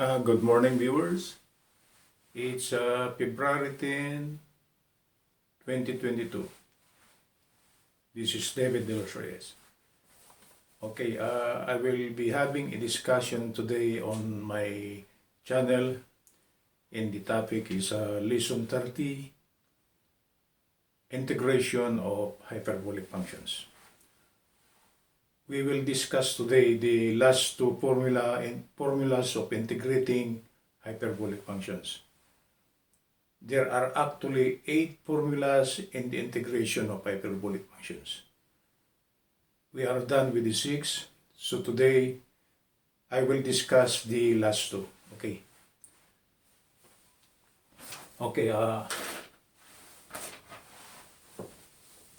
Good morning, viewers. It's February 10, 2022. This is David De Los Reyes. Okay, I will be having a discussion today on my channel, and the topic is Lesson 30, Integration of Hyperbolic Functions. We will discuss today the last two formulas of integrating hyperbolic functions. There are actually 8 formulas in the integration of hyperbolic functions. We are done with the 6, so today I will discuss the last 2. Okay. Okay,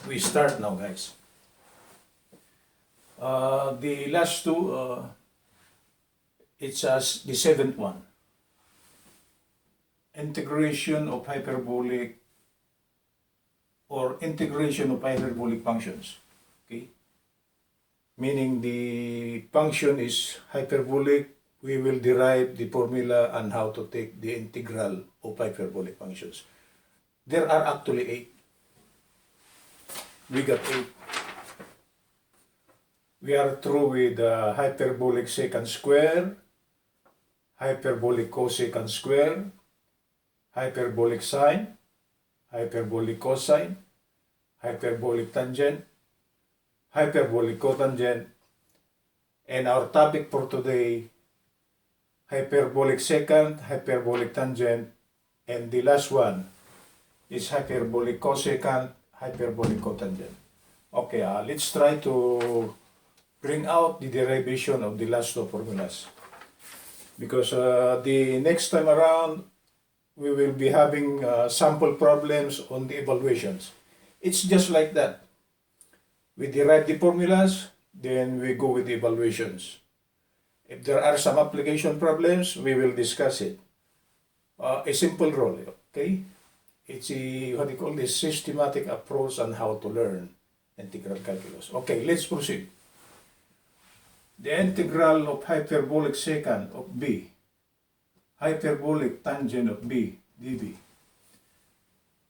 we start now, guys. The last 2, it's the 7th one. Integration of hyperbolic or integration of hyperbolic functions. Okay? Meaning the function is hyperbolic, we will derive the formula on how to take the integral of hyperbolic functions. There are actually 8. We got 8. We are through with hyperbolic secant square, hyperbolic cosecant square, hyperbolic sine, hyperbolic cosine, hyperbolic tangent, hyperbolic cotangent, and our topic for today, hyperbolic secant, hyperbolic tangent, and the last one is hyperbolic cosecant, hyperbolic cotangent. Okay, let's try to bring out the derivation of the last 2 formulas. Because the next time around, we will be having sample problems on the evaluations. It's just like that. We derive the formulas, then we go with the evaluations. If there are some application problems, we will discuss it. A simple rule, okay? It's what you call this systematic approach on how to learn integral calculus. Okay, let's proceed. The integral of hyperbolic secant of b, hyperbolic tangent of b, dv.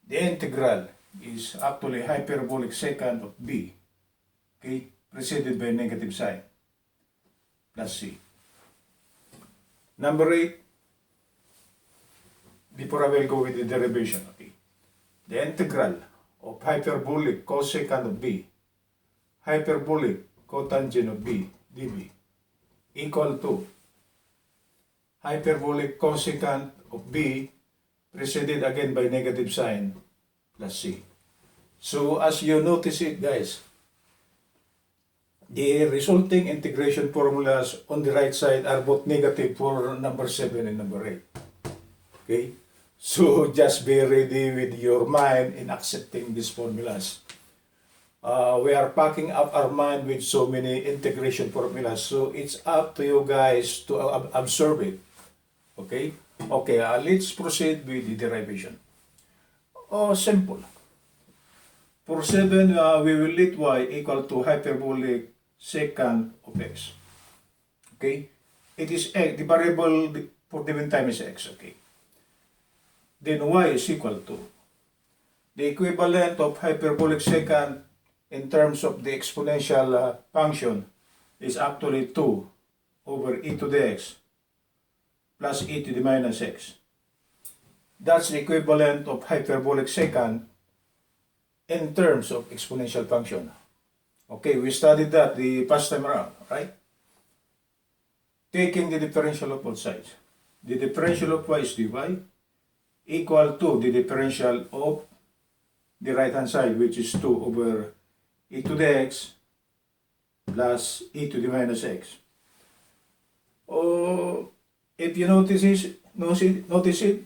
The integral is actually hyperbolic secant of b, okay, preceded by negative sign, plus c. Number 8, before I will go with the derivation, okay. The integral of hyperbolic cosecant of b, hyperbolic cotangent of b, dv, equal to hyperbolic cosecant of b preceded again by negative sign plus c. So as you notice it, guys, the resulting integration formulas on the right side are both negative for number 7 and number 8. Okay? So just be ready with your mind in accepting these formulas. We are packing up our mind with so many integration formulas, so it's up to you guys to observe it. Okay? Okay, let's proceed with the derivation. Oh, simple. For 7, we will let y equal to hyperbolic secant of x. Okay? It is x, the variable for the meantime is x, okay? Then y is equal to the equivalent of hyperbolic secant in terms of the exponential function is actually 2 over e to the x plus e to the minus x. That's the equivalent of hyperbolic secant in terms of exponential function. Okay, we studied that the past time around, right? Taking the differential of both sides. The differential of y is dy equal to the differential of the right hand side, which is 2 over e to the x plus e to the minus x. Oh, if you notice it,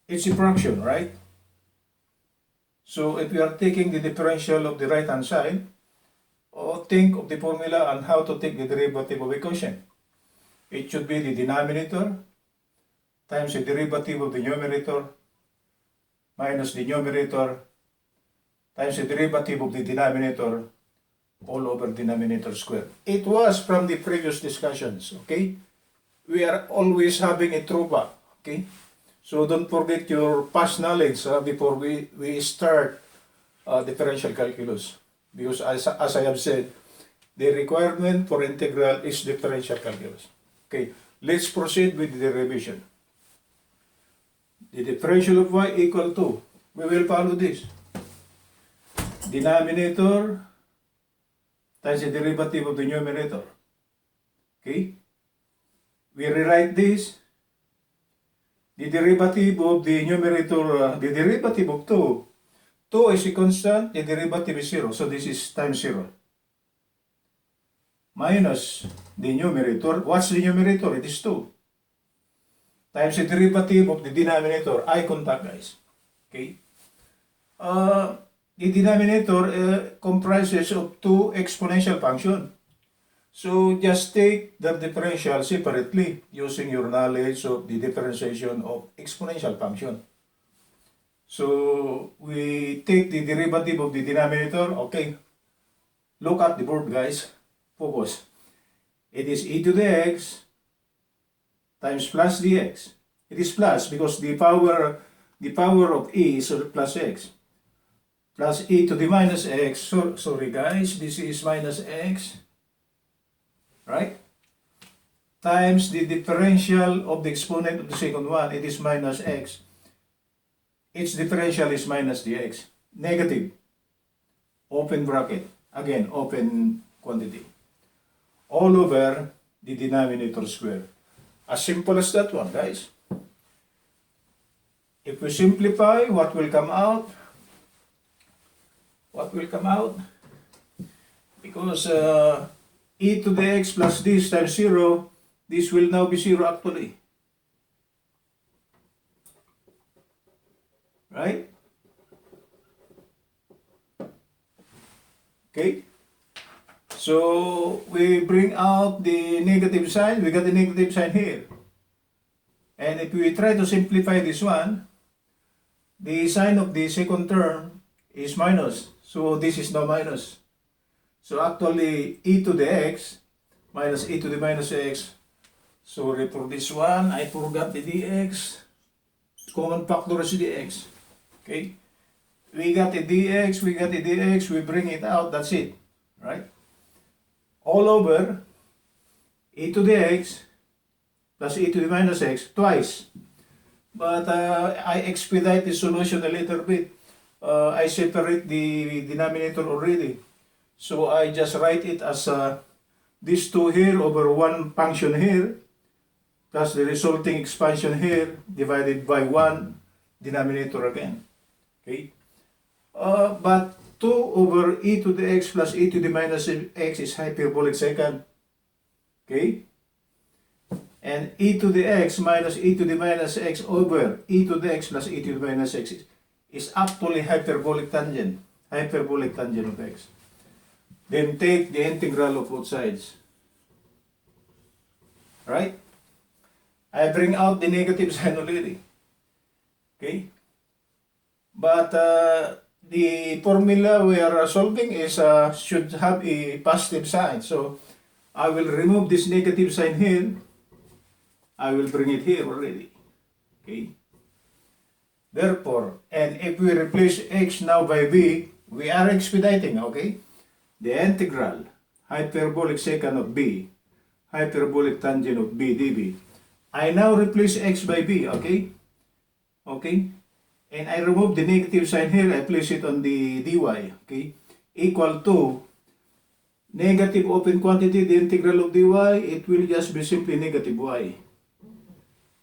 it's a fraction, right? So if we are taking the differential of the right hand side, think of the formula on how to take the derivative of a quotient. It should be the denominator times the derivative of the numerator minus the numerator times the derivative of the denominator all over denominator square. It was from the previous discussions, okay? we are always having a throwback. Okay? So don't forget your past knowledge before we start differential calculus. Because as I have said, the requirement for integral is differential calculus. Okay, let's proceed with the derivation. The differential of y equal to, we will follow this. Denominator times the derivative of the numerator. Okay? We rewrite this. The derivative of the numerator, the derivative of 2. 2 is a constant, the derivative is 0. So this is times 0. Minus the numerator. What's the numerator? It is 2. Times the derivative of the denominator. Eye contact, guys. Okay? The denominator comprises of 2 exponential functions. So just take the differential separately using your knowledge of the differentiation of exponential function. So we take the derivative of the denominator. Okay, look at the board, guys. Focus. It is e to the x times plus dx. It is plus because the power of e is plus x. Plus e to the minus x. So, sorry guys, this is minus x. Right? Times the differential of the exponent of the second one, it is minus x. Its differential is minus dx. Negative. Open bracket. Again, open quantity. All over the denominator square. As simple as that one, guys. If we simplify, what will come out? What will come out? Because e to the x plus this times 0, this will now be 0 actually. Right? Okay? So, we bring out the negative sign. We got the negative sign here. And if we try to simplify this one, the sign of the second term is minus. So, this is now minus. So actually, e to the x minus e to the minus x. Sorry for this one, I forgot the dx. Common factor is dx. Okay? We got the dx, we got the dx, we bring it out, that's it. Right? All over e to the x plus e to the minus x twice. But I expedite the solution a little bit. I separate the denominator already. So I just write it as this 2 here over 1 function here, plus the resulting expansion here, divided by 1 denominator again. Okay? But 2 over e to the x plus e to the minus x is hyperbolic second. Okay? And e to the x minus e to the minus x over e to the x plus e to the minus x is actually hyperbolic tangent. Hyperbolic tangent of x. Then take the integral of both sides. Right? I bring out the negative sign already. Okay? But the formula we are solving is should have a positive sign. So I will remove this negative sign here. I will bring it here already. Okay? Therefore, and if we replace x now by b, we are expediting, okay? The integral, hyperbolic secant of b, hyperbolic tangent of b db. I now replace x by b, okay? Okay? And I remove the negative sign here, I place it on the dy, okay? Equal to negative open quantity, the integral of dy, it will just be simply negative y.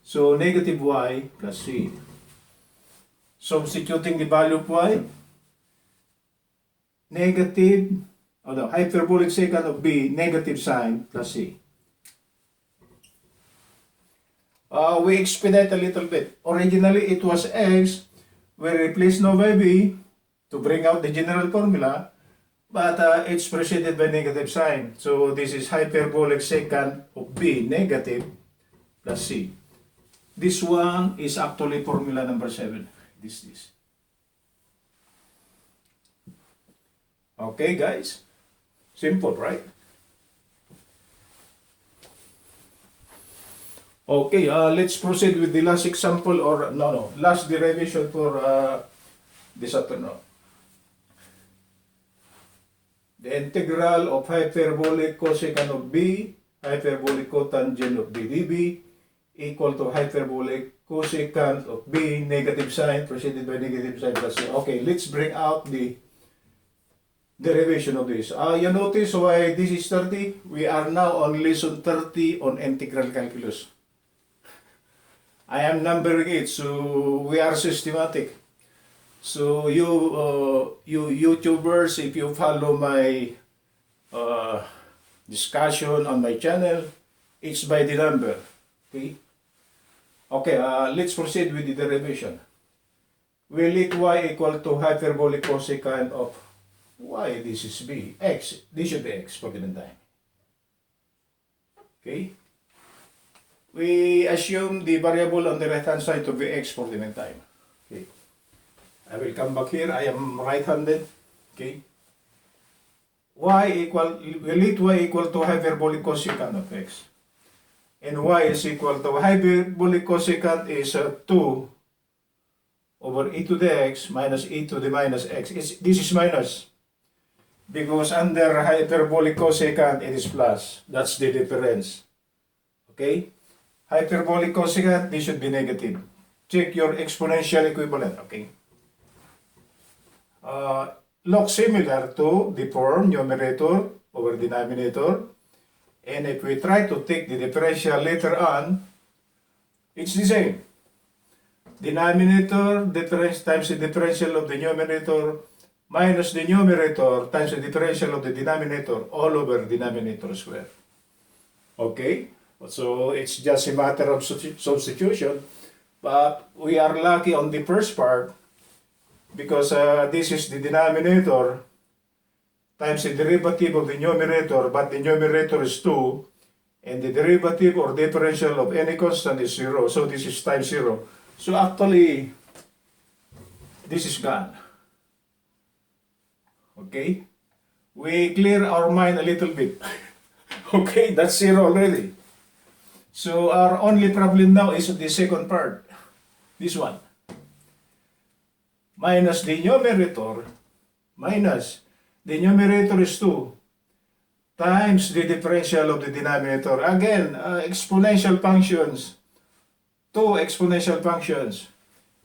So negative y plus c. Substituting the value of y, negative, hyperbolic secant of b, negative sign plus c. We expedite a little bit. Originally, it was x. We replaced now by b to bring out the general formula, but it's preceded by negative sign. So this is hyperbolic secant of b, negative, plus c. This one is actually formula number 7. This. Okay, guys? Simple, right? Okay, let's proceed with the last example, or last derivation for this afternoon. The integral of hyperbolic cosecant of b, hyperbolic cotangent of b db, equal to hyperbolic cosecant of b, negative sign, preceded by negative sign plus a. Okay, let's bring out the derivation of this. You notice why this is 30? We are now on lesson 30 on integral calculus. I am numbering it, so we are systematic. So you YouTubers, if you follow my discussion on my channel, it's by the number. Okay. Okay. Let's proceed with the derivation. We let y equal to hyperbolic cosecant of y. This is b. X. This should be x for given time. Okay. We assume the variable on the right hand side to be x for given time. Okay. I will come back here. I am right-handed. Okay. We let y equal to hyperbolic cosecant of x. And y is equal to hyperbolic cosecant is 2 over e to the x minus e to the minus x. This is minus. Because under hyperbolic cosecant, it is plus. That's the difference. Okay? Hyperbolic cosecant, this should be negative. Check your exponential equivalent. Okay? Looks similar to the form numerator over denominator. And if we try to take the differential later on, it's the same. Denominator difference times the differential of the numerator minus the numerator times the differential of the denominator all over denominator square. Okay? So it's just a matter of substitution. But we are lucky on the first part because this is the denominator times the derivative of the numerator, but the numerator is 2, and the derivative or differential of any constant is 0, so this is times 0. So actually, this is gone. Okay? We clear our mind a little bit. Okay, that's 0 already. So our only problem now is the second part. This one. Minus the numerator, minus the numerator is 2 times the differential of the denominator. Again, exponential functions. 2 exponential functions.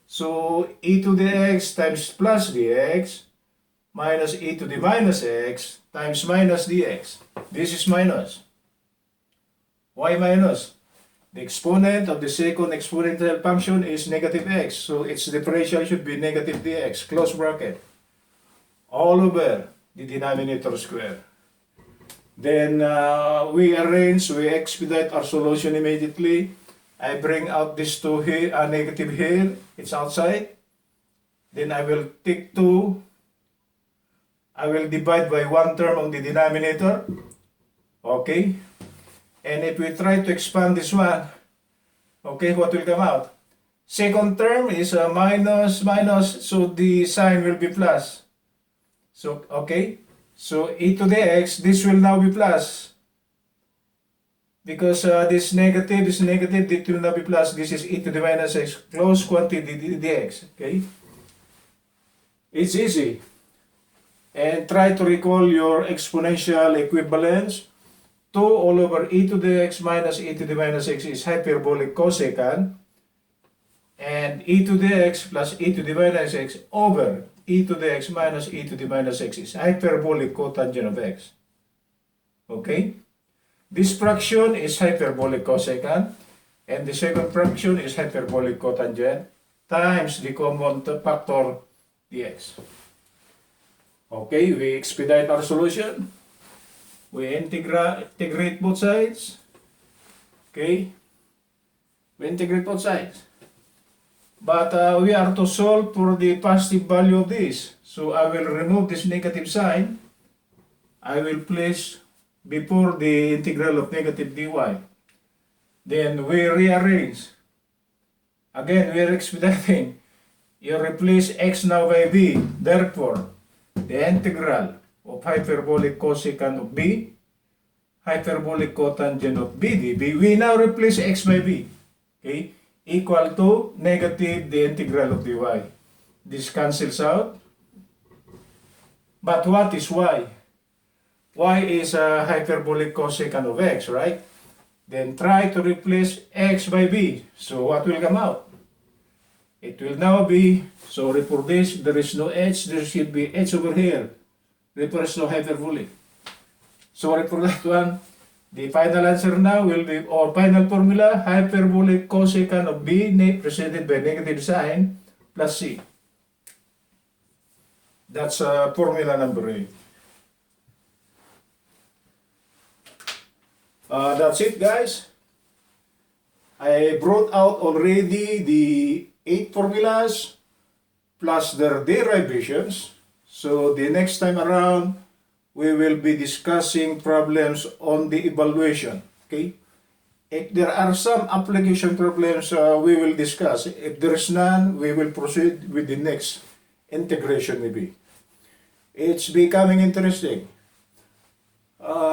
So e to the x times plus dx minus e to the minus x times minus dx. This is minus. Why minus? The exponent of the second exponential function is negative x. So its differential should be negative dx. Close bracket. All over the denominator square. Then we expedite our solution immediately. I bring out this 2 here, negative here, it's outside. Then I will take 2, I will divide by 1 term on the denominator. Okay? And if we try to expand this one, okay, what will come out? Second term is minus, so the sign will be plus. So, okay, so e to the x, this will now be plus. Because this negative, it will now be plus. This is e to the minus x, close quantity dx, okay? It's easy. And try to recall your exponential equivalence. 2 all over e to the x minus e to the minus x is hyperbolic cosecant. And e to the x plus e to the minus x over e to the x minus e to the minus x is hyperbolic cotangent of x. Okay? This fraction is hyperbolic cosecant, and the second fraction is hyperbolic cotangent times the common factor dx. Okay, we expedite our solution. We integrate both sides. Okay? We integrate both sides. But we are to solve for the positive value of this. So I will remove this negative sign. I will place before the integral of negative dy. Then we rearrange. Again, we are expediting. You replace x now by b. Therefore, the integral of hyperbolic cosecant of b, hyperbolic cotangent of BD. We now replace x by b. Okay? Equal to negative the integral of dy. This cancels out. But what is y? Y is a hyperbolic cosecant of x, right? Then try to replace x by b. So what will come out? It will now be, sorry for this, there is no h, there should be h over here. There is no hyperbolic. Sorry for that one. The final answer now will be, or final formula, hyperbolic cosecant of b preceded by negative sign plus c. That's formula number 8. That's it, guys. I brought out already the 8 formulas plus their derivations. So the next time around, we will be discussing problems on the evaluation. Okay? If there are some application problems, we will discuss. If there is none, we will proceed with the next integration maybe. It's becoming interesting.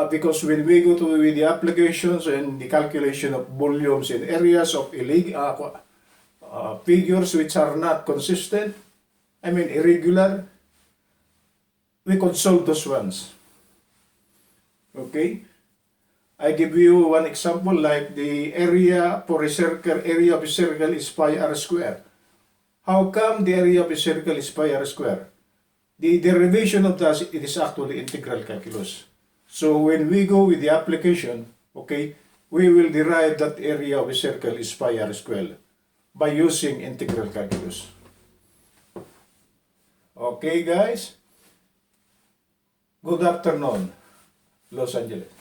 Because when we go to with the applications and the calculation of volumes and areas of figures which are not consistent, irregular, we could solve those ones. Okay? I give you one example, like the area for a circle, area of a circle is pi r square. How come the area of a circle is pi r square? The derivation of that, it is actually integral calculus. So when we go with the application, okay, we will derive that area of a circle is pi r square by using integral calculus. Okay, guys? Good afternoon, Los Angeles.